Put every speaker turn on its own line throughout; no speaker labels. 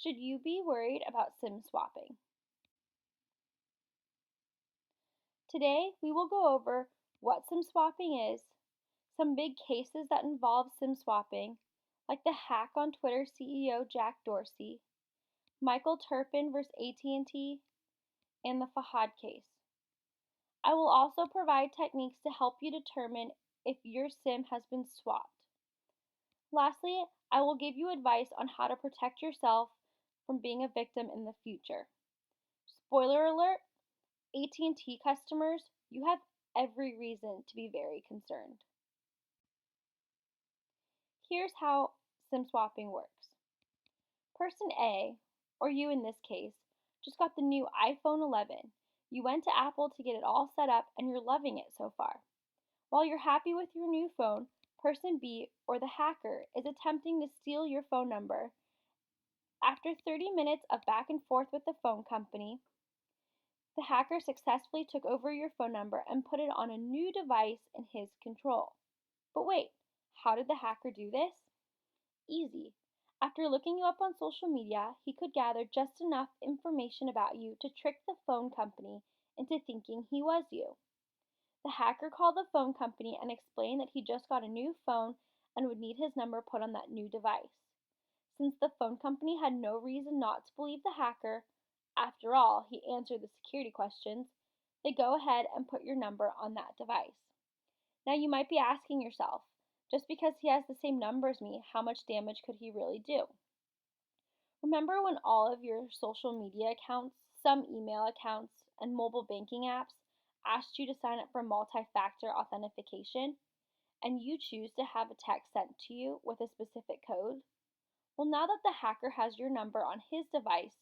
Should you be worried about SIM swapping? Today, we will go over what SIM swapping is, some big cases that involve SIM swapping, like the hack on Twitter CEO Jack Dorsey, Michael Turpin vs. AT&T, and the Fahad case. I will also provide techniques to help you determine if your SIM has been swapped. Lastly, I will give you advice on how to protect yourself from being a victim in the future. Spoiler alert, AT&T customers, you have every reason to be very concerned. Here's how SIM swapping works. Person A, or you in this case, just got the new iPhone 11. You went to Apple to get it all set up and you're loving it so far. While you're happy with your new phone, person B, or the hacker, is attempting to steal your phone number. After 30 minutes of back and forth with the phone company, the hacker successfully took over your phone number and put it on a new device in his control. But wait, how did the hacker do this? Easy. After looking you up on social media, he could gather just enough information about you to trick the phone company into thinking he was you. The hacker called the phone company and explained that he just got a new phone and would need his number put on that new device. Since the phone company had no reason not to believe the hacker, after all, he answered the security questions, they go ahead and put your number on that device. Now you might be asking yourself, just because he has the same number as me, how much damage could he really do? Remember when all of your social media accounts, some email accounts, and mobile banking apps asked you to sign up for multi-factor authentication, and you choose to have a text sent to you with a specific code? Well, now that the hacker has your number on his device,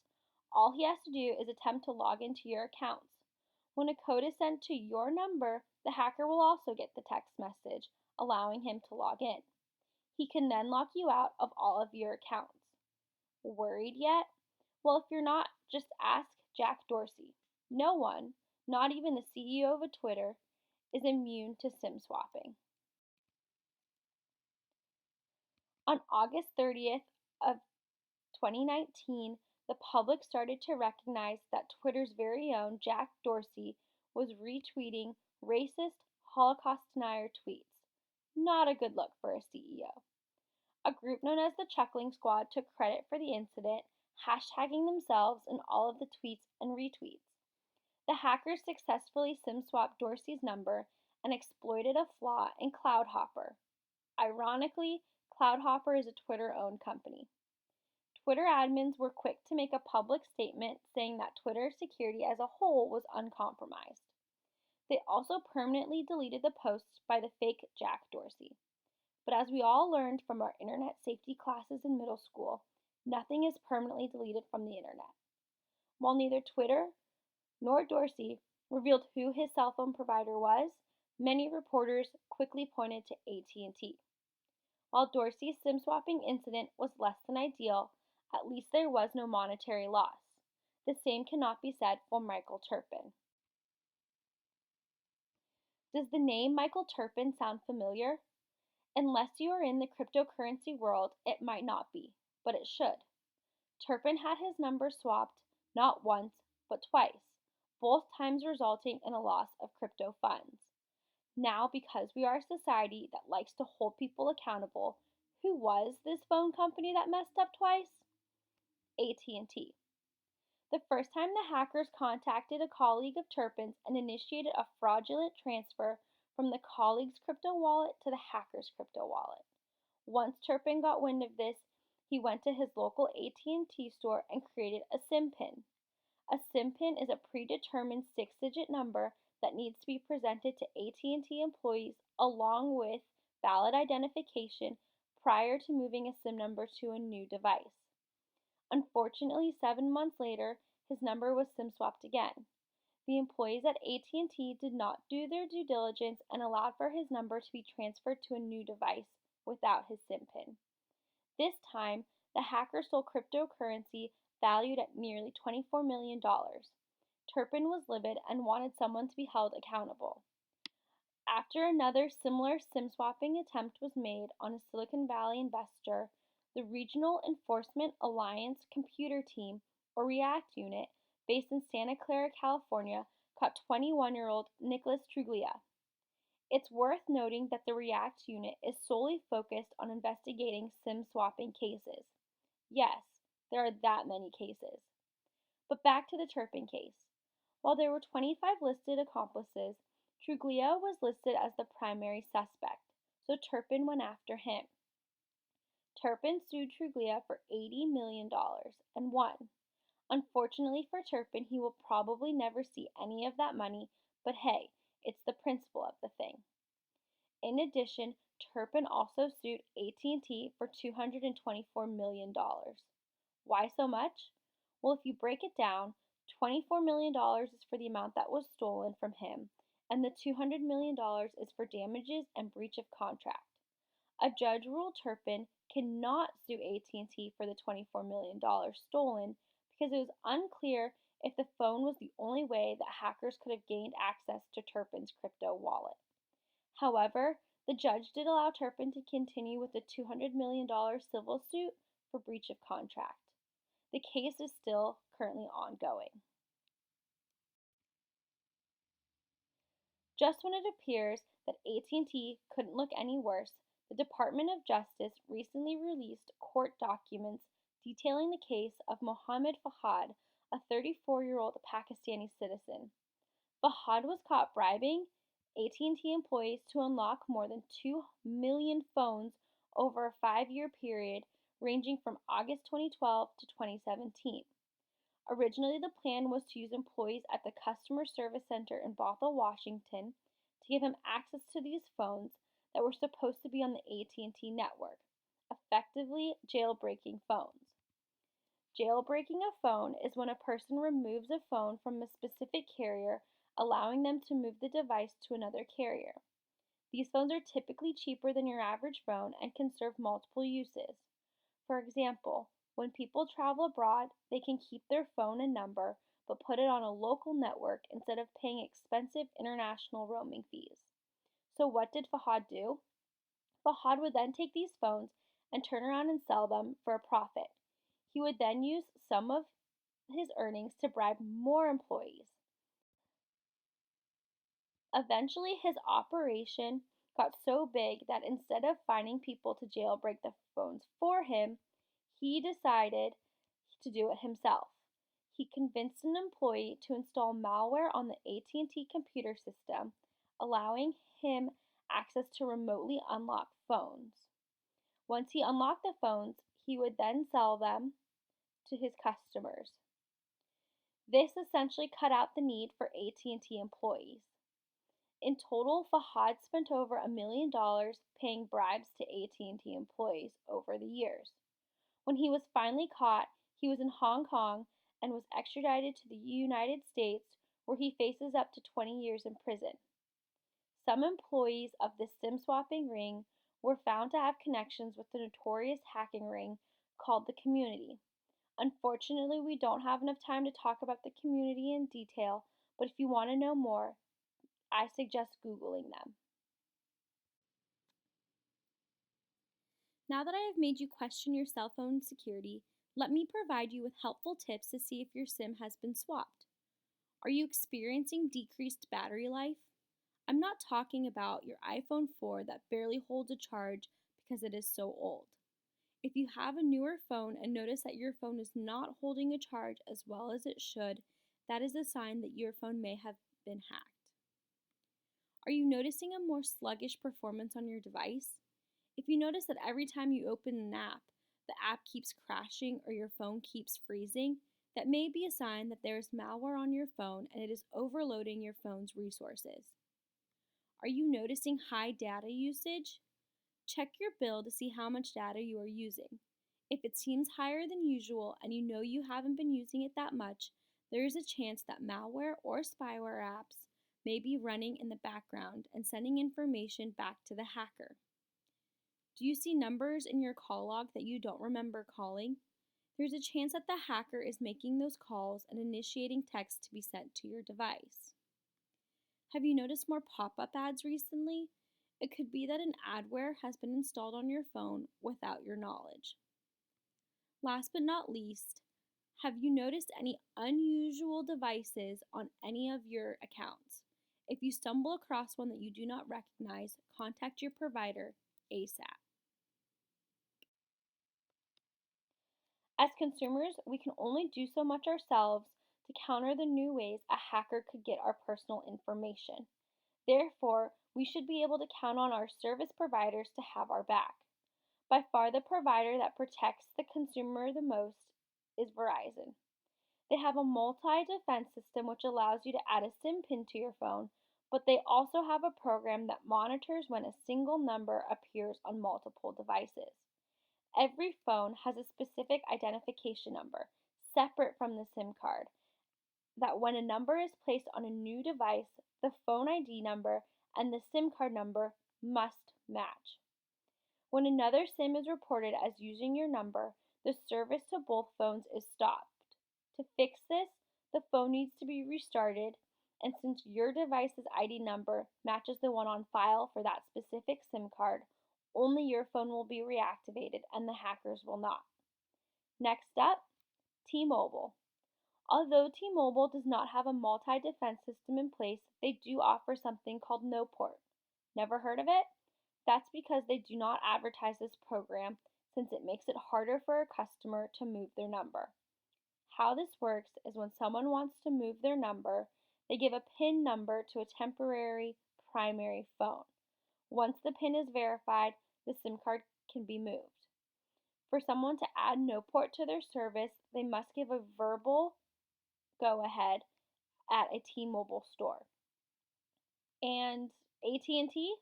all he has to do is attempt to log into your accounts. When a code is sent to your number, the hacker will also get the text message, allowing him to log in. He can then lock you out of all of your accounts. Worried yet? Well, if you're not, just ask Jack Dorsey. No one, not even the CEO of a Twitter, is immune to SIM swapping. On August 30th of 2019, the public started to recognize that Twitter's very own Jack Dorsey was retweeting racist Holocaust denier tweets. Not a good look for a CEO. A group known as the Chuckling Squad took credit for the incident, hashtagging themselves in all of the tweets and retweets. The hackers successfully SIM swapped Dorsey's number and exploited a flaw in CloudHopper. Ironically, CloudHopper is a Twitter-owned company. Twitter admins were quick to make a public statement saying that Twitter's security as a whole was uncompromised. They also permanently deleted the posts by the fake Jack Dorsey. But as we all learned from our internet safety classes in middle school, nothing is permanently deleted from the internet. While neither Twitter nor Dorsey revealed who his cell phone provider was, many reporters quickly pointed to AT&T. While Dorsey's SIM swapping incident was less than ideal, at least there was no monetary loss. The same cannot be said for Michael Turpin. Does the name Michael Turpin sound familiar? Unless you are in the cryptocurrency world, it might not be, but it should. Turpin had his number swapped not once, but twice, both times resulting in a loss of crypto funds. Now, because we are a society that likes to hold people accountable, who was this phone company that messed up twice? AT&T. The first time the hackers contacted a colleague of Turpin's and initiated a fraudulent transfer from the colleague's crypto wallet to the hacker's crypto wallet. Once Turpin got wind of this, he went to his local AT&T store and created a SIM pin. A SIM pin is a predetermined 6-digit number that needs to be presented to AT&T employees along with valid identification prior to moving a SIM number to a new device. Unfortunately, 7 months later, his number was SIM swapped again. The employees at AT&T did not do their due diligence and allowed for his number to be transferred to a new device without his SIM pin. This time, the hacker stole cryptocurrency valued at nearly $24 million. Turpin was livid and wanted someone to be held accountable. After another similar SIM swapping attempt was made on a Silicon Valley investor, The Regional Enforcement Alliance Computer Team, or REACT unit, based in Santa Clara, California, caught 21-year-old Nicholas Truglia. It's worth noting that the REACT unit is solely focused on investigating SIM swapping cases. Yes, there are that many cases. But back to the Turpin case. While there were 25 listed accomplices, Truglia was listed as the primary suspect, so Turpin went after him. Turpin sued Truglia for $80 million and won. Unfortunately for Turpin, he will probably never see any of that money, but hey, it's the principle of the thing. In addition, Turpin also sued AT&T for $224 million. Why so much? Well, if you break it down, $24 million is for the amount that was stolen from him, and the $200 million is for damages and breach of contract. A judge ruled Turpin cannot sue AT&T for the $24 million stolen because it was unclear if the phone was the only way that hackers could have gained access to Turpin's crypto wallet. However, the judge did allow Turpin to continue with the $200 million civil suit for breach of contract. The case is still currently ongoing. Just when it appears that AT&T couldn't look any worse, the Department of Justice recently released court documents detailing the case of Mohammed Fahad, a 34-year-old Pakistani citizen. Fahad was caught bribing AT&T employees to unlock more than 2 million phones over a 5-year period ranging from August 2012 to 2017. Originally, the plan was to use employees at the Customer Service Center in Bothell, Washington, to give him access to these phones that were supposed to be on the AT&T network, effectively jailbreaking phones. Jailbreaking a phone is when a person removes a phone from a specific carrier, allowing them to move the device to another carrier. These phones are typically cheaper than your average phone and can serve multiple uses. For example, when people travel abroad, they can keep their phone and number but put it on a local network instead of paying expensive international roaming fees. So what did Fahad do? Fahad would then take these phones and turn around and sell them for a profit. He would then use some of his earnings to bribe more employees. Eventually, his operation got so big that instead of finding people to jailbreak the phones for him, he decided to do it himself. He convinced an employee to install malware on the AT&T computer system, allowing him access to remotely unlock phones. Once he unlocked the phones, he would then sell them to his customers. This essentially cut out the need for AT&T employees. In total, Fahad spent over $1 million paying bribes to AT&T employees over the years. When he was finally caught, he was in Hong Kong and was extradited to the United States, where he faces up to 20 years in prison. Some employees of the SIM swapping ring were found to have connections with the notorious hacking ring called the Community. Unfortunately, we don't have enough time to talk about the Community in detail, but if you want to know more, I suggest Googling them. Now that I have made you question your cell phone security, let me provide you with helpful tips to see if your SIM has been swapped. Are you experiencing decreased battery life? I'm not talking about your iPhone 4 that barely holds a charge because it is so old. If you have a newer phone and notice that your phone is not holding a charge as well as it should, that is a sign that your phone may have been hacked. Are you noticing a more sluggish performance on your device? If you notice that every time you open an app, the app keeps crashing or your phone keeps freezing, that may be a sign that there is malware on your phone and it is overloading your phone's resources. Are you noticing high data usage? Check your bill to see how much data you are using. If it seems higher than usual and you know you haven't been using it that much, there is a chance that malware or spyware apps may be running in the background and sending information back to the hacker. Do you see numbers in your call log that you don't remember calling? There's a chance that the hacker is making those calls and initiating text to be sent to your device. Have you noticed more pop-up ads recently? It could be that an adware has been installed on your phone without your knowledge. Last but not least, have you noticed any unusual devices on any of your accounts? If you stumble across one that you do not recognize, contact your provider ASAP. As consumers, we can only do so much ourselves to counter the new ways a hacker could get our personal information. Therefore, we should be able to count on our service providers to have our back. By far, the provider that protects the consumer the most is Verizon. They have a multi-defense system which allows you to add a SIM pin to your phone, but they also have a program that monitors when a single number appears on multiple devices. Every phone has a specific identification number, separate from the SIM card, that when a number is placed on a new device, the phone ID number and the SIM card number must match. When another SIM is reported as using your number, the service to both phones is stopped. To fix this, the phone needs to be restarted, and since your device's ID number matches the one on file for that specific SIM card, only your phone will be reactivated and the hackers will not. Next up, T-Mobile. Although T-Mobile does not have a multi-defense system in place, they do offer something called No Port. Never heard of it? That's because they do not advertise this program since it makes it harder for a customer to move their number. How this works is when someone wants to move their number, they give a PIN number to a temporary primary phone. Once the PIN is verified, the SIM card can be moved. For someone to add no port to their service, they must give a verbal go ahead at a T-Mobile store. And AT&T?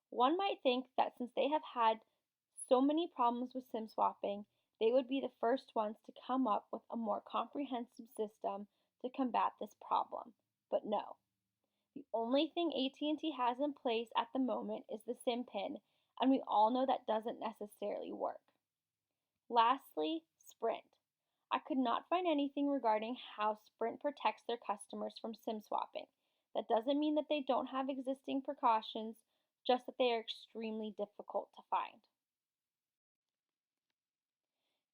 One might think that since they have had so many problems with SIM swapping, they would be the first ones to come up with a more comprehensive system to combat this problem. But no. The only thing AT&T has in place at the moment is the SIM pin, and we all know that doesn't necessarily work. Lastly, Sprint. I could not find anything regarding how Sprint protects their customers from SIM swapping. That doesn't mean that they don't have existing precautions, just that they are extremely difficult to find.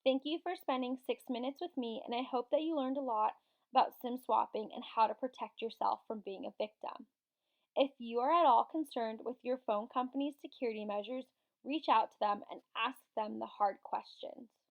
Thank you for spending 6 minutes with me, and I hope that you learned a lot about SIM swapping and how to protect yourself from being a victim. If you are at all concerned with your phone company's security measures, reach out to them and ask them the hard questions.